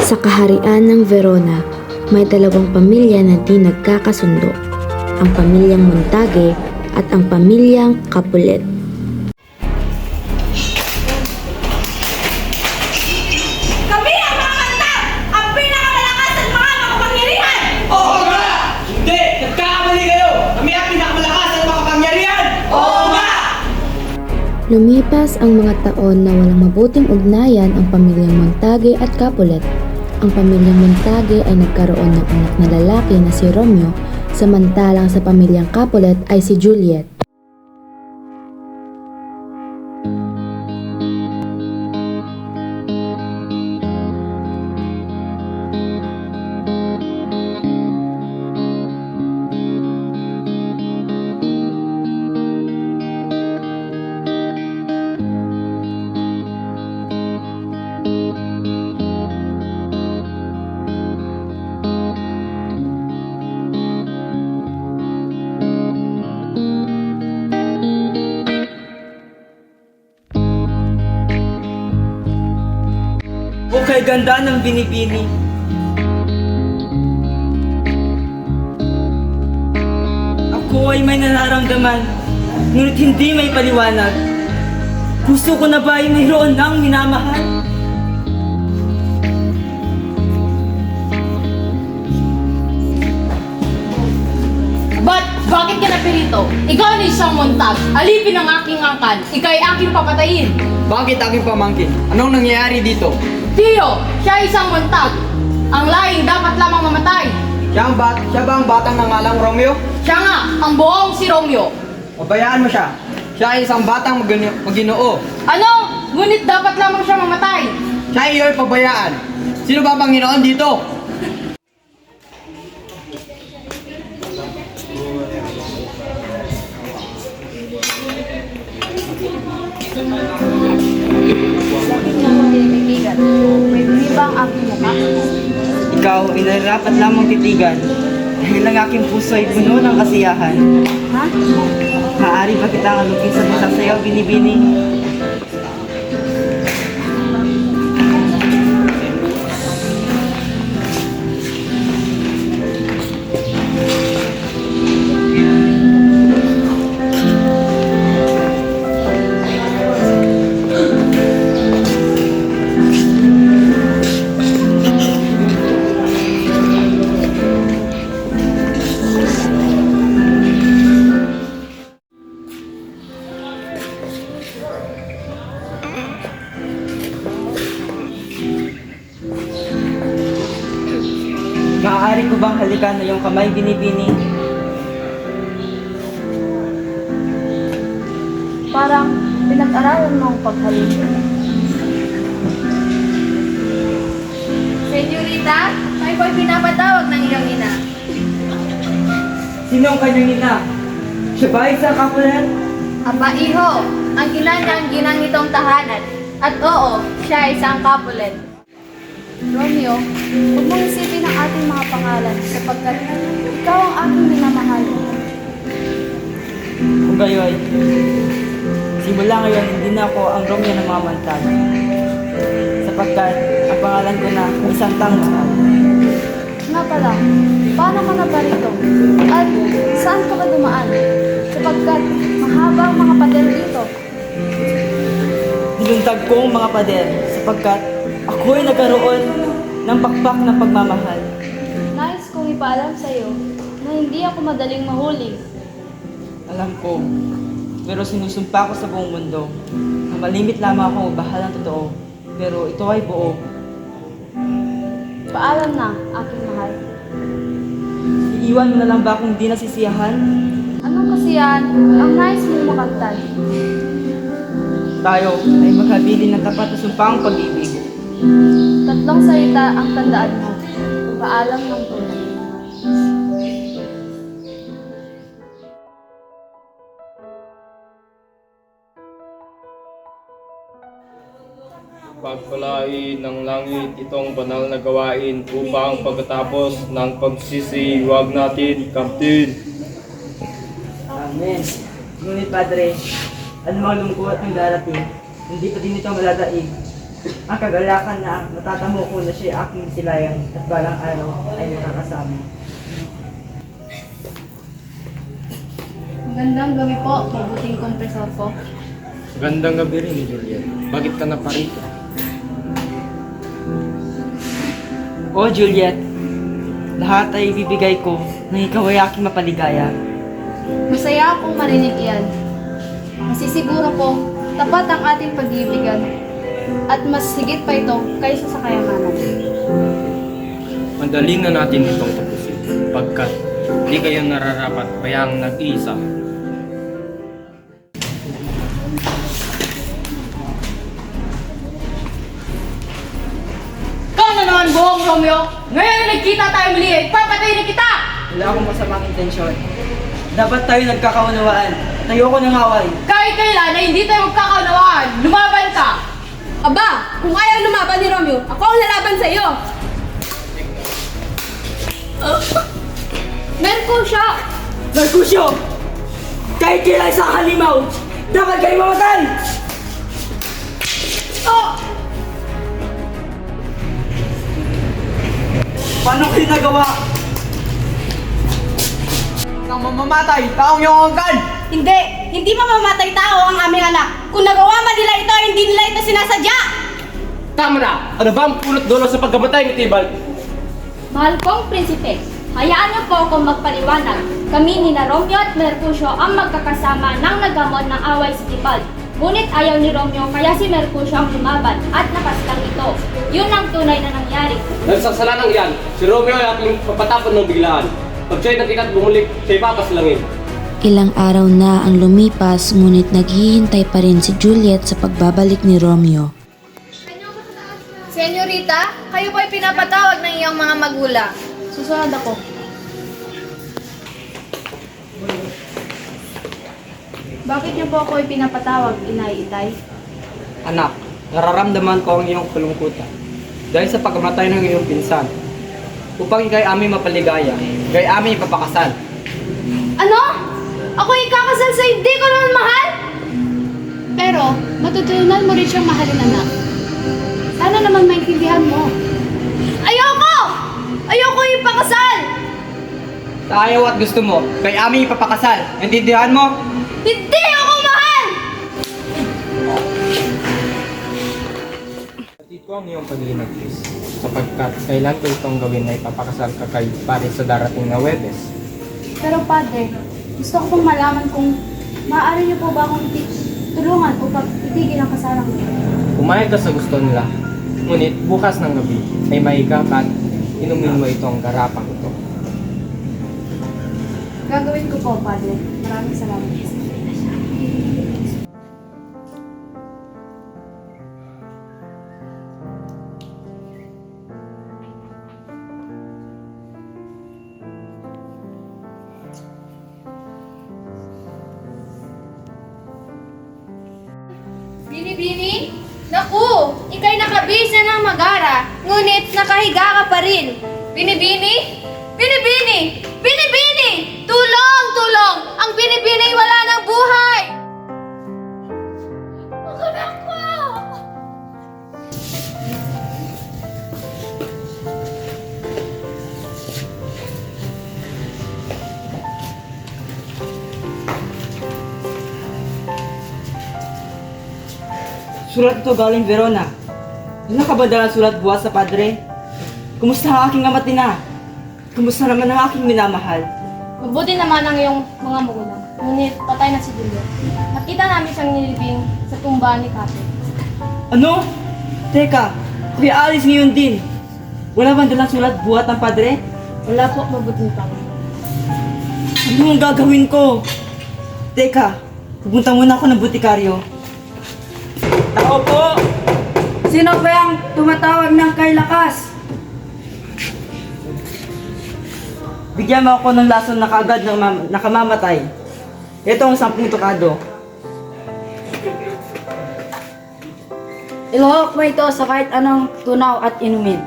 Sa kaharian ng Verona, may dalawang pamilya na di nagkakasundo, ang pamilyang Montague at ang pamilyang Capulet. Kami ang mga kanta! Ang pinakamalakas at mga makapangyarihan! Oo nga! Hindi! Nagkakamali kayo! Kami ang pinakamalakas at makapangyarihan! Oo nga! Lumipas ang mga taon na walang mabuting ugnayan ang pamilyang Montague at Capulet. Ang pamilyang Montague ay nagkaroon ng anak na lalaki na si Romeo, samantalang sa pamilyang Capulet ay si Juliet. O kay ganda ng binibini. Ako ay may nararamdaman, ngunit hindi may paliwanag. Gusto ko na ba ay mayroon ng minamahal? Bakit ka napirito? Ikaw na isang montag. Alipin ang aking angkan. Ika'y aking papatayin. Bakit aking pamangkin? Anong nangyayari dito? Tiyo, siya ay isang montag. Ang laing dapat lamang mamatay. Siya ba ang batang nangalang Romeo? Siya nga, ang buong si Romeo. Pabayaan mo siya. Siya ay isang batang maginoo. Ano? Ngunit dapat lamang siya mamatay. Siya ay iyo'y pabayaan. Sino ba Panginoon dito? May bumi ba ang aking mukha? Ikaw ay nararapat lamang titigan dahil ang aking puso ay puno ng kasiyahan. Ha? Maaari ba kitang alugin sa isang sayaw binibini? Maaari ko bang halikan na iyong kamay binibini? Parang pinag-aralan mo ang paghalik. Senyorita, may po'y pinapatawag ng iyong ina. Sino ang kanyang ina? Siya ba isang Capulet? Aba iho, ang ina niya ang ginang nitong tahanan. At oo, siya ay isang Capulet. Romeo, huwag mong isipin ang ating mga pangalan sapagkat ikaw ang aking minamahal. Kung gayoy, simula ngayon hindi na ako ang Romeo ng mga mantag. Sapagkat ang pangalan ko na isang tanghal. Nga pala, paano ka na ba rito? At saan ka ba dumaan? Sapagkat mahaba ang mga pader dito. Niluntag ko ang mga pader sapagkat ako'y nagkaroon ng pakpak ng pagmamahal. Nais kong ipaalam sa iyo na hindi ako madaling mahuli. Alam ko, pero sinusumpa ko sa buong mundo na malimit lamang ako bahal ng totoo. Pero ito ay buo. Paalam na, aking mahal. Iiwan mo na lang ba kung di nasisiyahan? Anong kasiyahan ang nais mong makantad? Tayo ay maghabilin ng tapat na sumpang pag-ibig. Tatlong salita ang tandaan mo. Paalam ng tunay. Pagpalain ng langit itong banal na gawain upang pagkatapos ng pagsisiwag natin, Captain. Amen. Ngunit Padre, ano mga lungkot ang darating, hindi pa din ito maladaig. ang kagalakan na natatamo ko na siya aking silayan at balang araw ay nakakasama. Magandang gabi po, mabuting kompresor ko. Gandang gabi rin, Juliet. Bakit ka naparito? Oh Juliet, lahat ay ibibigay ko nang ikaw ay aking mapaligaya. Masaya akong marinig iyan. Masisiguro po, tapat ang ating pag-ibigan. At mas higit pa ito kaysa sa kayamanan. Madali na natin itong tapusin, pagkat di kayo nararapat bayang nag-iisa. Ikaw na naman, buong Romeo! Ngayon na nagkita tayo muli, papatayin na kita! Wala akong masamang intensyon. Dapat tayo nagkakaunawaan. Ayoko ng away. Kahit kailan ay hindi tayo magkakaunawaan, lumaban ka! Aba, kung ayaw lumaban ni Romeo, ako ang lalaban sa iyo! Mercutio! Mercutio! Kahit kailan sa halimaw, dapat kayo mamatay! Oh! Paano kayo nagawa? Nang mamamatay, taong iyong angkan! Hindi! Hindi mamamatay tao ang aming anak! Kung nagawa man nila ito, hindi nila ito sinasadya! Tama na! Ano ba ang pulot dulo sa pagkamatay ni Tibal? Mahal kong prinsipe, hayaan niyo po akong magpaliwanag. Kami ni na Romeo at Mercutio ang magkakasama nang naghamon ng away sa Tibal. Ngunit ayaw ni Romeo kaya si Mercutio ang lumaban at napaslang ito. Yun ang tunay na nangyari. Nagsasalanang iyan, si Romeo ay ating papatapon ng biglaan. Pag siya'y nakikat bumulik, siya'y papaslangin. Ilang araw na ang lumipas ngunit naghihintay pa rin si Juliet sa pagbabalik ni Romeo. Senyorita, kayo po ay pinapatawag ng iyong mga magulang. Susunod ako. Bakit niyo po ako pinapatawag, Inay Itay? Anak, nararamdaman ko ang iyong kalungkutan dahil sa pagkamatay ng iyong pinsan. Upang ikay aming mapaligaya, ikay aming ipapakasal. Ano? Ako ikakasal sa hindi ko naman mahal? Pero, matutunan mo rin siyang mahalin, anak. Sana naman maintindihan mo. Ayoko! Ayoko ipakasal! Sa ayaw at gusto mo, ikay aming ipapakasal. Intindihan mo? Hindi ako mahal! Hatid ko ang iyong paglilingkis, sapagkat kailan ko itong gawin ay papakasal ka kay pare sa darating na Webes. Pero Padre, gusto ko pong malaman kung maaari niyo po ba akong tulungan upang itigil ang kasalang ito. Pumayag ka sa gusto nila, ngunit bukas ng gabi ay maiga ka at inumin mo itong garapang ito. Gagawin ko po, Padre. Maraming salamat. Bini-bini? Naku, ikay nakabis na ng magara, ngunit nakahiga ka pa rin. Bini-bini? Bini-bini! Bini-bini! Tulong! Tulong! Ang bini-bini wala ng buhay! Ang anak ko! Sulat ito galing Verona. Ano ka ba dalang sulat buwas sa padre? Kumusta ang aking ama't ina? Kumusta naman ang aking minamahal? Mabuti naman ang iyong mga magulang. Ngunit patay na si Juliet. Nakita namin siyang nilibing sa tumbaan ni Cape. Ano? Teka, kuya Alice ngayon din. Wala bang dalang sulat buhat ng padre? Wala po, mabuti pa. Ano ang gagawin ko? Teka, pupunta muna ako ng butikaryo. Tao po! Sino ba yung tumatawag ng kay lakas? Bigyan mo ako ng lason na kaagad ng nakamamatay. Ito ang 10 tukado. Iluhok mo ito sa kahit anong tunaw at inumin.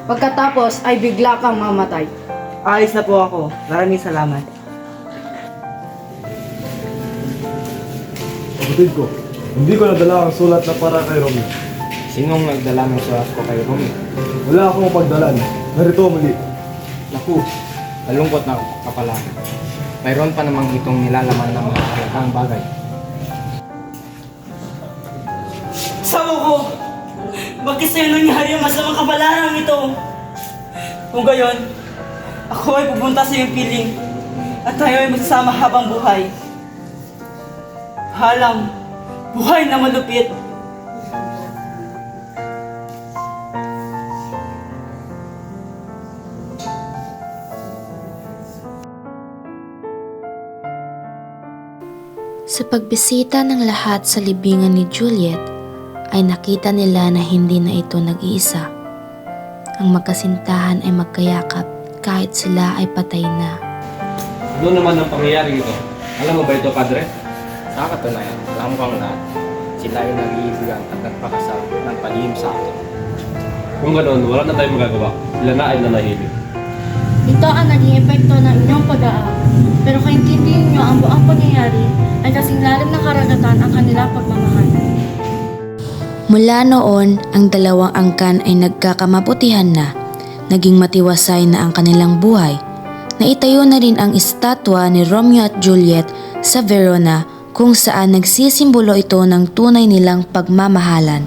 Pagkatapos ay bigla kang mamatay. Alis na po ako. Maraming salamat. Kapatid ko, hindi ko nadala ang sulat na para kay Romeo. Sinong nagdala ng sulat ko kay Romeo? Wala akong pagdalan. Narito muli. Naku, malungkot na kapalaran. Mayroon pa namang itong nilalaman ng mga halagang bagay. Asawa ko! Bakit sa'yo nangyari ang masamang kabalarang ito? Kung gayon, ako ay pupunta sa iyong piling at tayo ay magsasama habang buhay. Halang, buhay na malupit. Sa pagbisita ng lahat sa libingan ni Juliet, ay nakita nila na hindi na ito nag-iisa. Ang magkasintahan ay magkayakap kahit sila ay patay na. Ano naman ang pangyayari ito? Alam mo ba ito, Padre? Sa katunayan, alam ko ang lahat. Sila ay nag-iibigan at nagpakasal ng palihim sa akin. Kung ganoon, wala na tayong magagawa. Sila na ay nanahimik. Ito ang naging epekto ng inyong pag-aaral. Pero kung intindihin nyo ang buong pangyayari, ay kasing lalim ng karagatan ang kanilang pagmamahal. Mula noon, ang dalawang angkan ay nagkakamabutihan na. Naging matiwasay na ang kanilang buhay. Naitayo na rin ang estatwa ni Romeo at Juliet sa Verona kung saan nagsisimbolo ito ng tunay nilang pagmamahalan.